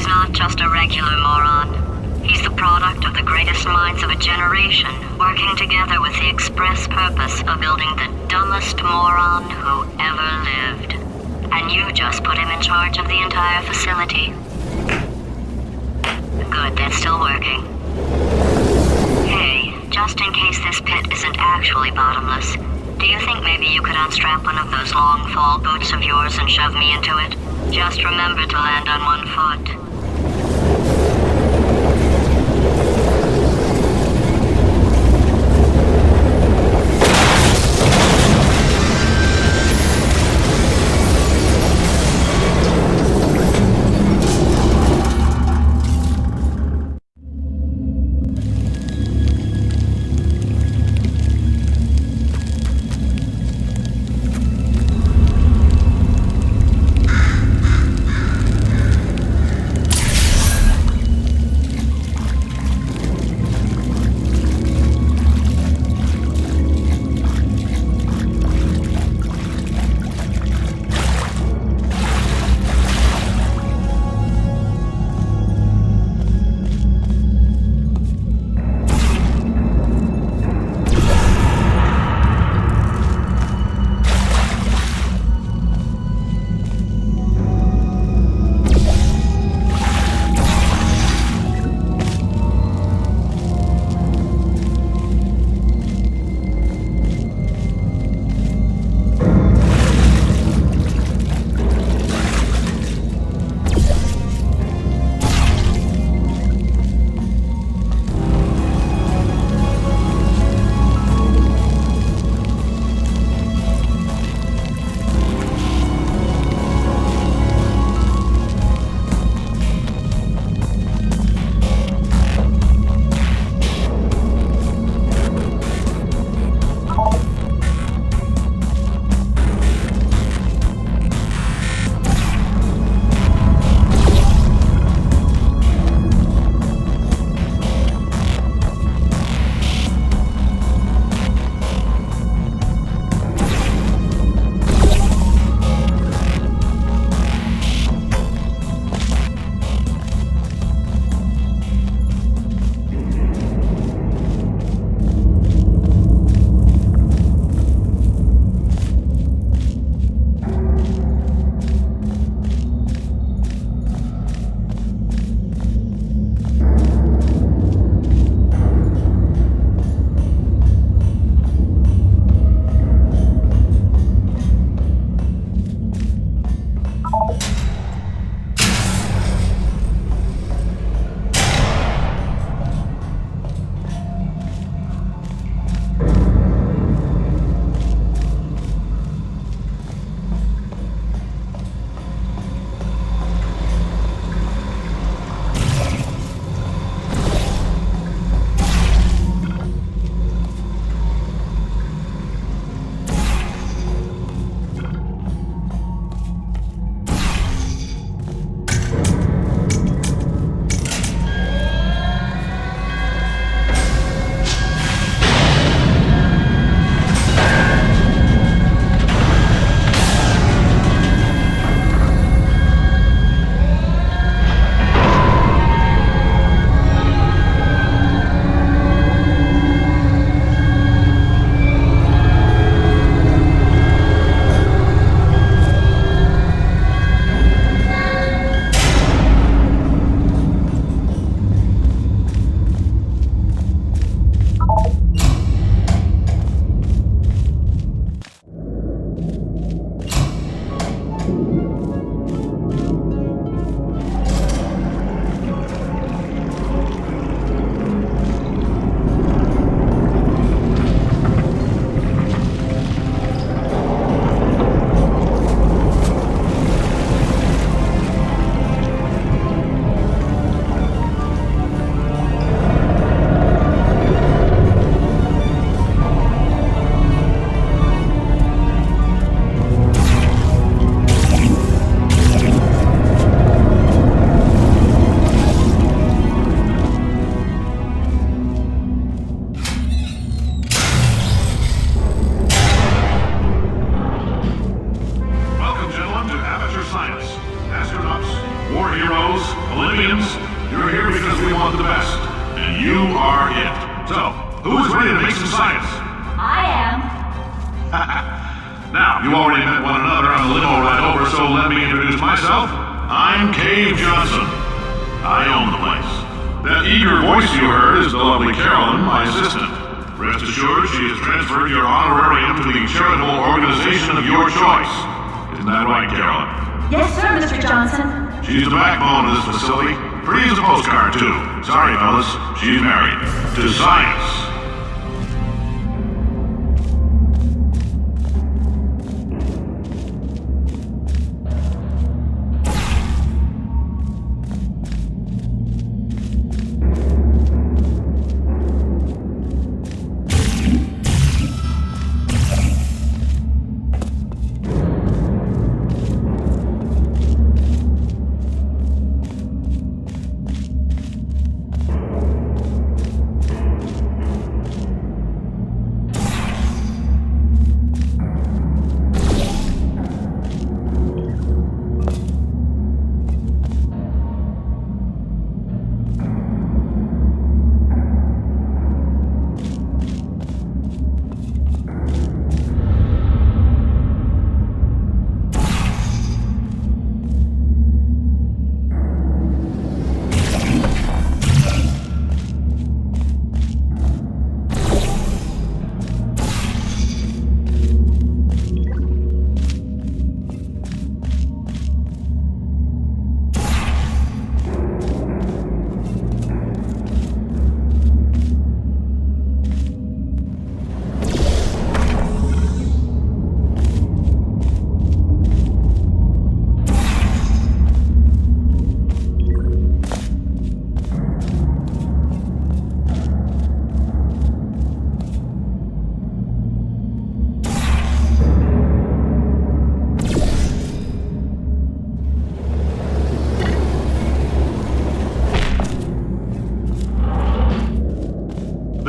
He's not just a regular moron. He's the product of the greatest minds of a generation, working together with the express purpose of building the dumbest moron who ever lived. And you just put him in charge of the entire facility. Good, that's still working. Hey, just in case this pit isn't actually bottomless, do you think maybe you could unstrap one of those long fall boots of yours and shove me into it? Just remember to land on one foot. folks, Olympians, you're here because we want the best. And you are it. So, who is ready to make some science? I am. Now, you already met one another on the limo ride over, so let me introduce myself. I'm Cave Johnson. I own the place. That eager voice you heard is the lovely Carolyn, my assistant. Rest assured, she has transferred your honorarium to the charitable organization of your choice. Isn't that right, Carolyn? Yes, sir, Mr. Johnson. She's the backbone of this facility. Pretty as a postcard, too. Sorry, fellas. She's married. To science.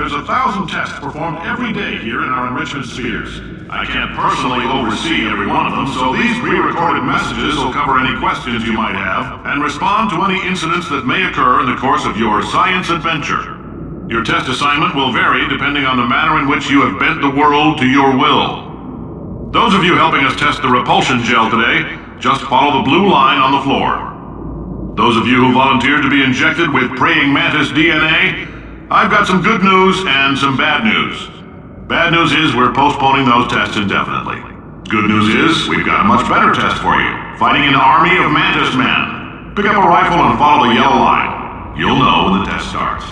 There's 1,000 tests performed every day here in our enrichment spheres. I can't personally oversee every one of them, so these pre-recorded messages will cover any questions you might have and respond to any incidents that may occur in the course of your science adventure. Your test assignment will vary depending on the manner in which you have bent the world to your will. Those of you helping us test the repulsion gel today, just follow the blue line on the floor. Those of you who volunteered to be injected with praying mantis DNA, I've got some good news and some bad news. Bad news is we're postponing those tests indefinitely. Good news is we've got a much better test for you. Fighting an army of mantis men. Pick up a rifle and follow the yellow line. You'll know when the test starts.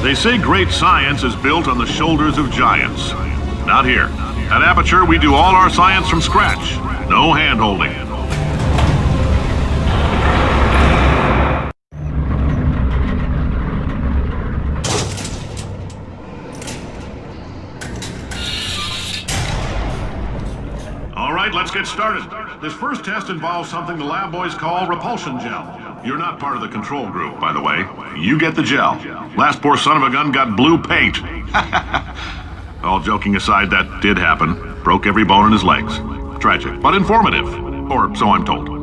They say great science is built on the shoulders of giants. Not here. At Aperture, we do all our science from scratch. No hand-holding. All right, let's get started. This first test involves something the lab boys call repulsion gel. You're not part of the control group, by the way. You get the gel. Last poor son of a gun got blue paint. All joking aside, that did happen. Broke every bone in his legs. Tragic, but informative. Or so I'm told.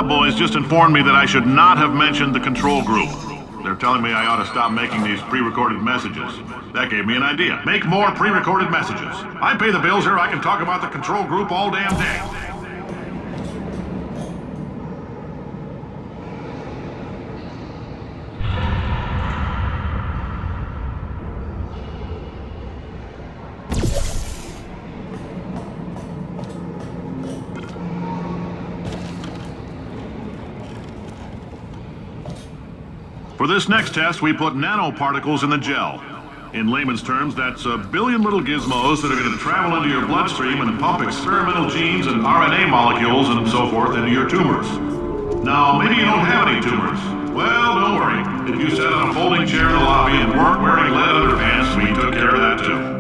Boys just informed me that I should not have mentioned the control group. They're telling me I ought to stop making these pre-recorded messages. That gave me an idea. Make more pre-recorded messages. I pay the bills here, I can talk about the control group all damn day. For this next test, we put nanoparticles in the gel. In layman's terms, that's a billion little gizmos that are going to travel into your bloodstream and pump experimental genes and RNA molecules and so forth into your tumors. Now, maybe you don't have any tumors. Well, don't worry. If you sat on a folding chair in the lobby and weren't wearing lead underpants, we took care of that too.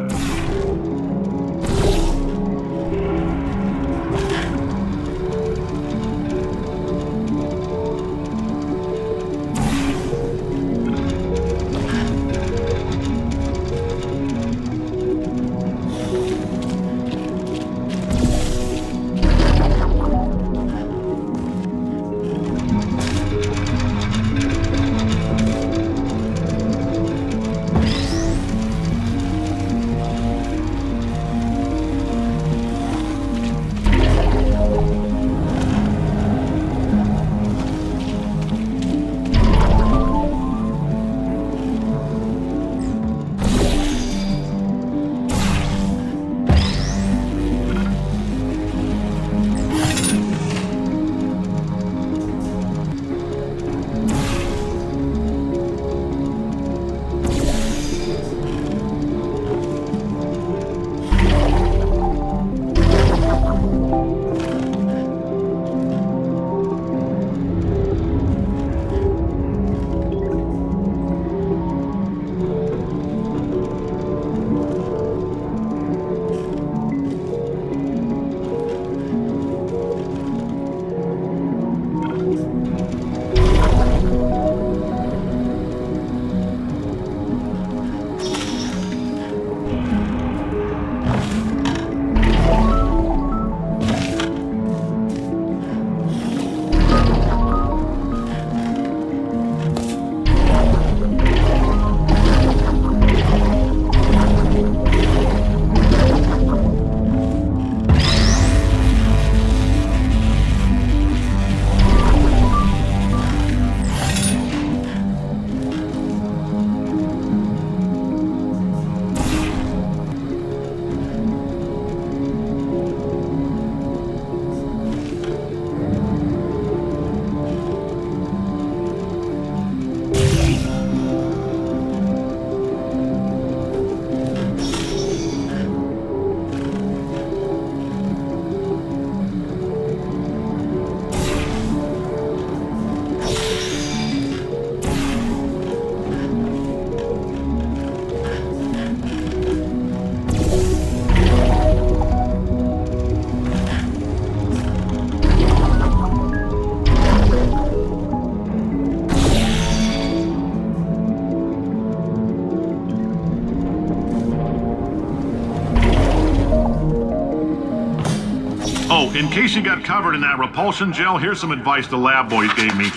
Oh, in case you got covered in that repulsion gel, here's some advice the lab boys gave me.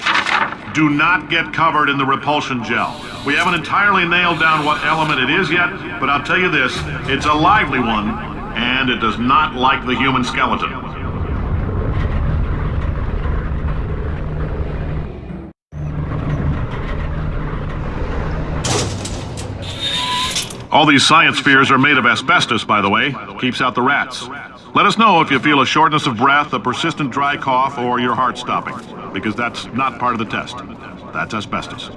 Do not get covered in the repulsion gel. We haven't entirely nailed down what element it is yet, but I'll tell you this, it's a lively one, and it does not like the human skeleton. All these science spheres are made of asbestos, by the way. Keeps out the rats. Let us know if you feel a shortness of breath, a persistent dry cough, or your heart stopping, because that's not part of the test. That's asbestos.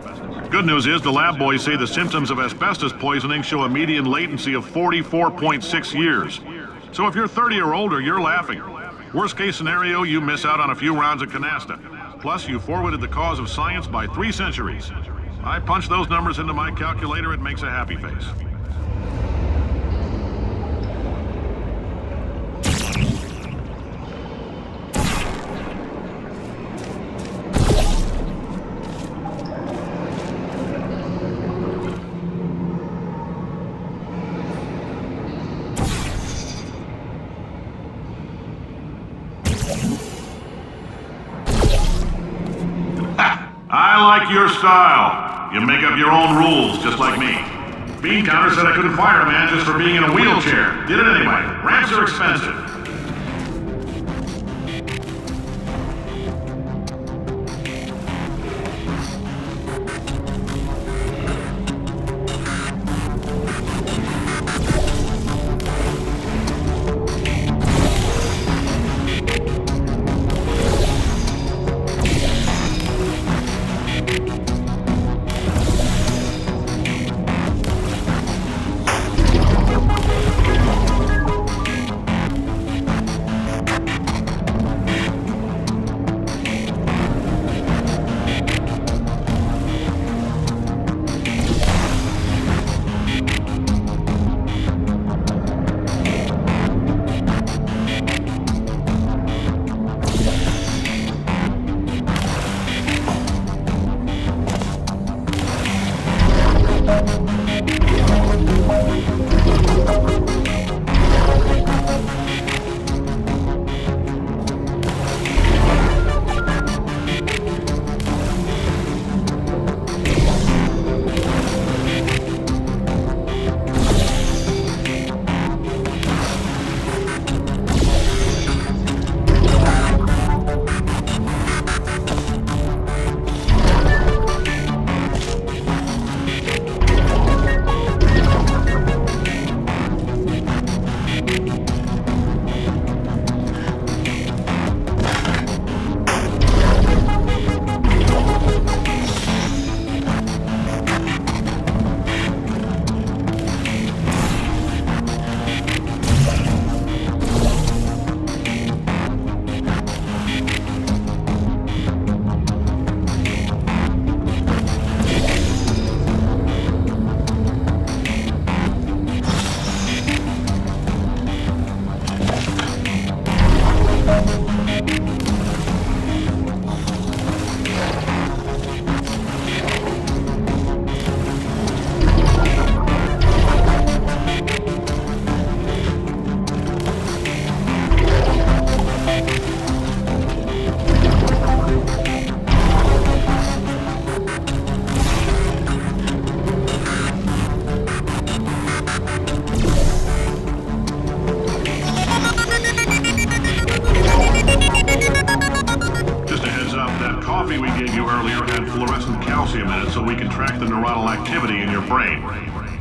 Good news is the lab boys say the symptoms of asbestos poisoning show a median latency of 44.6 years. So if you're 30 or older, you're laughing. Worst case scenario, you miss out on a few rounds of canasta. Plus, you forwarded the cause of science by 3 centuries. I punch those numbers into my calculator, it makes a happy face. I like your style. You make up your own rules, just like me. Bean Counter said I couldn't fire a man just for being in a wheelchair. Did it anyway. Ramps are expensive.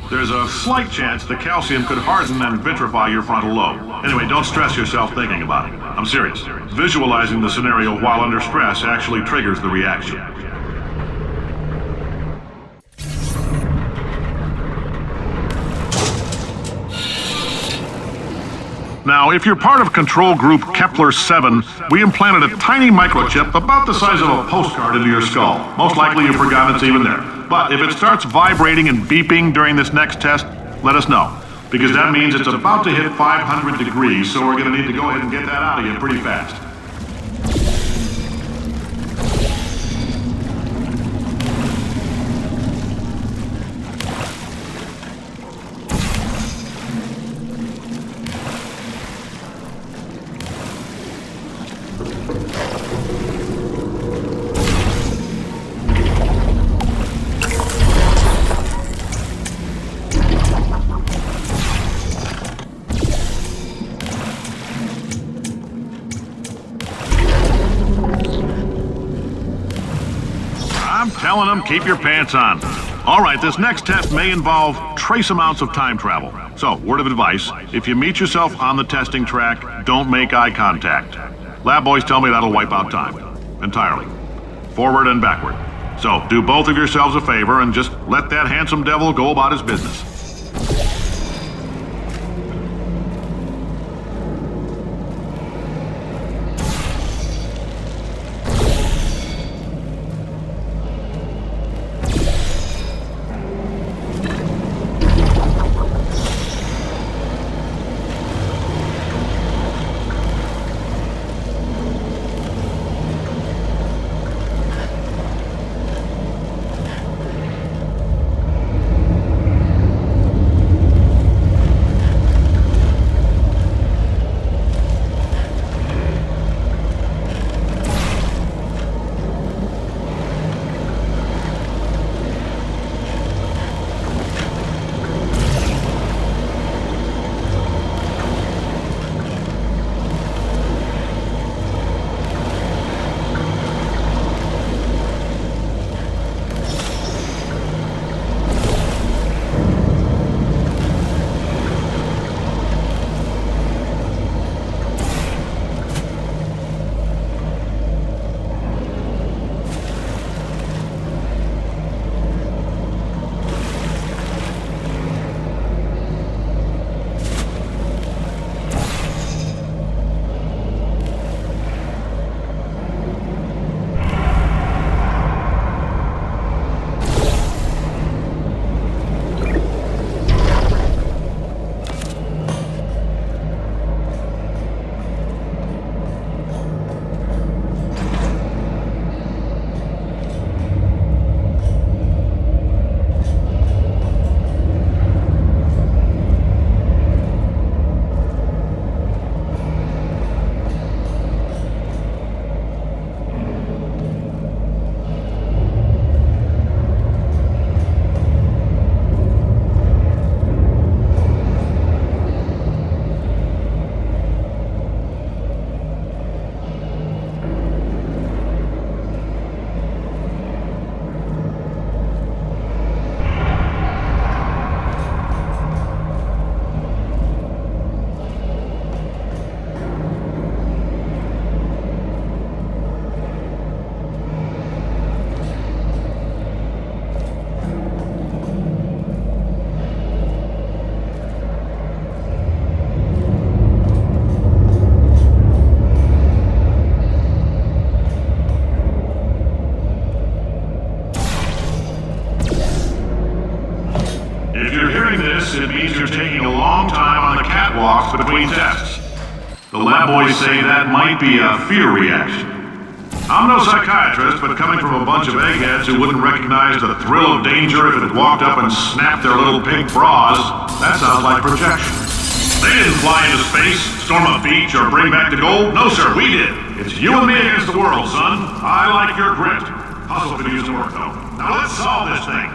There's a slight chance the calcium could harden and vitrify your frontal lobe. Anyway, don't stress yourself thinking about it. I'm serious. Visualizing the scenario while under stress actually triggers the reaction. Now, if you're part of control group Kepler-7, we implanted a tiny microchip about the size of a postcard into your skull. Most likely you've forgotten it's even there. But if it starts vibrating and beeping during this next test, let us know. Because that means it's about to hit 500 degrees, so we're going to need to go ahead and get that out of you pretty fast. telling them, keep your pants on. All right, this next test may involve trace amounts of time travel. So, word of advice, if you meet yourself on the testing track, don't make eye contact. Lab boys tell me that'll wipe out time. Entirely. Forward and backward. So, do both of yourselves a favor and just let that handsome devil go about his business. It means you're taking a long time on the catwalks between tests. The lab boys say that might be a fear reaction. I'm no psychiatrist, but coming from a bunch of eggheads who wouldn't recognize the thrill of danger if it walked up and snapped their little pink bras, that sounds like projection. They didn't fly into space, storm a beach, or bring back the gold. No, sir, we did. It's you and me against the world, son. I like your grit. Hustle could use some work, though. Now let's solve this thing.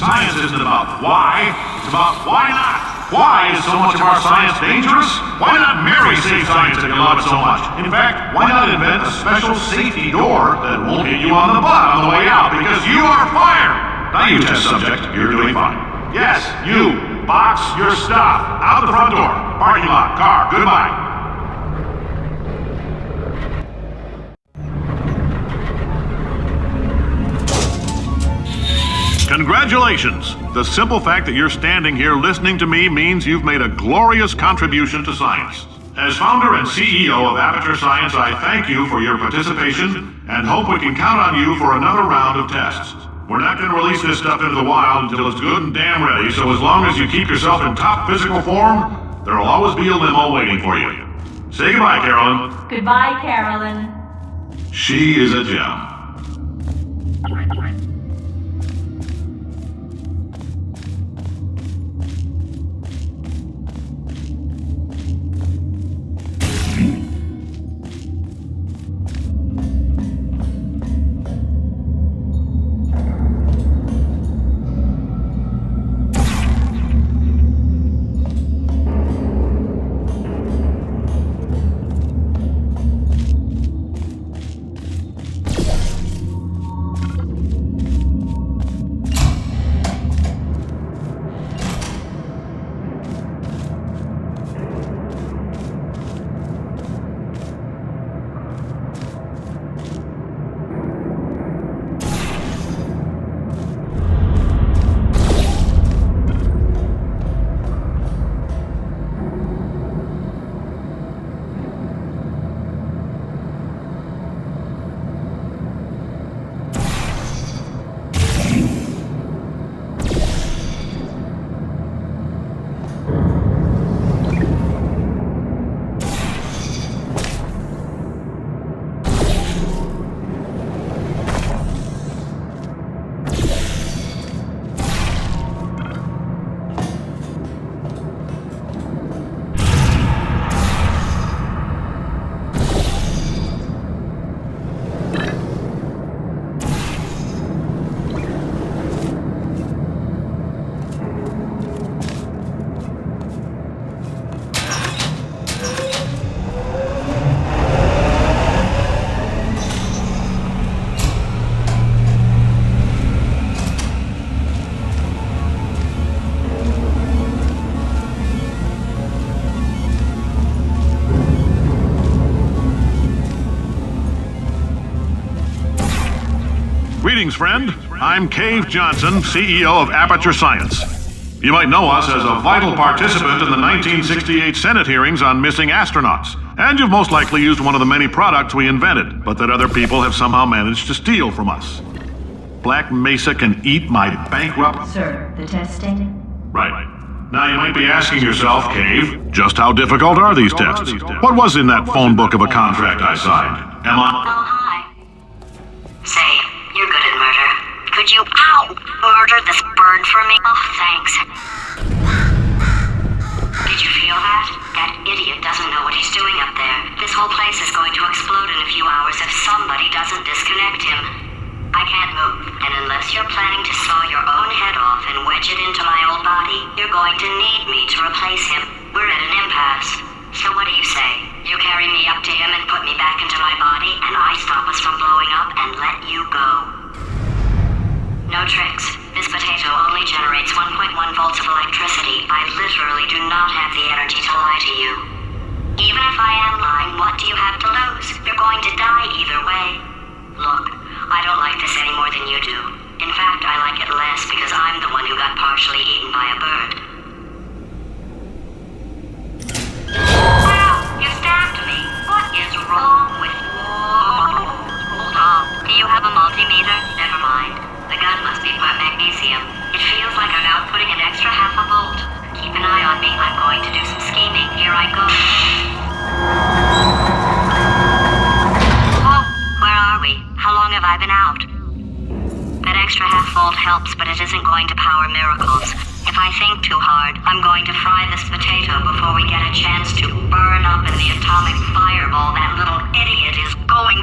Science isn't about why, it's about why not. Why is so much of our science dangerous? Why not marry safe science if you love it so much? In fact, why not invent a special safety door that won't hit you on the butt on the way out because you are fired? Now you test subject, you're doing fine. Yes, you, box your stuff, out the front door, parking lot, car, goodbye. Congratulations! The simple fact that you're standing here listening to me means you've made a glorious contribution to science. As founder and CEO of Aperture Science, I thank you for your participation and hope we can count on you for another round of tests. We're not going to release this stuff into the wild until it's good and damn ready, so as long as you keep yourself in top physical form, there'll always be a limo waiting for you. Say goodbye, Carolyn. Goodbye, Carolyn. She is a gem. Greetings, friend. I'm Cave Johnson, CEO of Aperture Science. You might know us as a vital participant in the 1968 Senate hearings on missing astronauts. And you've most likely used one of the many products we invented, but that other people have somehow managed to steal from us. Black Mesa can eat my bankrupt... Sir, the testing? Right. Now you might be asking yourself, Cave, just how difficult are these tests? What was in that phone book of a contract I signed? Am I... Oh, hi. Say, you're good at murder. Could you, murder this bird for me? Oh, thanks. Did you feel that? That idiot doesn't know what he's doing up there. This whole place is going to explode in a few hours if somebody doesn't disconnect him. I can't move, and unless you're planning to saw your own head off and wedge it into my old body, you're going to need me to replace him. We're at an impasse. So what do you say? You carry me up to him and put me back into my body, and I stop us from blowing up and let you go. No tricks. This potato only generates 1.1 volts of electricity. I literally do not have the energy to lie to you. Even if I am lying, what do you have to lose? You're going to die either way. Look, I don't like this any more than you do. In fact, I like it less because I'm the one who got partially eaten by a bird. Wow, you stabbed me. What is wrong with you? Hold on. Do you have a multimeter? Never mind. The gun must be for magnesium. It feels like I'm outputting an extra half a volt. Keep an eye on me. I'm going to do some scheming. Here I go. Oh, where are we? How long have I been out? That extra half volt helps, but it isn't going to power miracles. If I think too hard, I'm going to fry this potato before we get a chance to burn up in the atomic fireball that little idiot is going...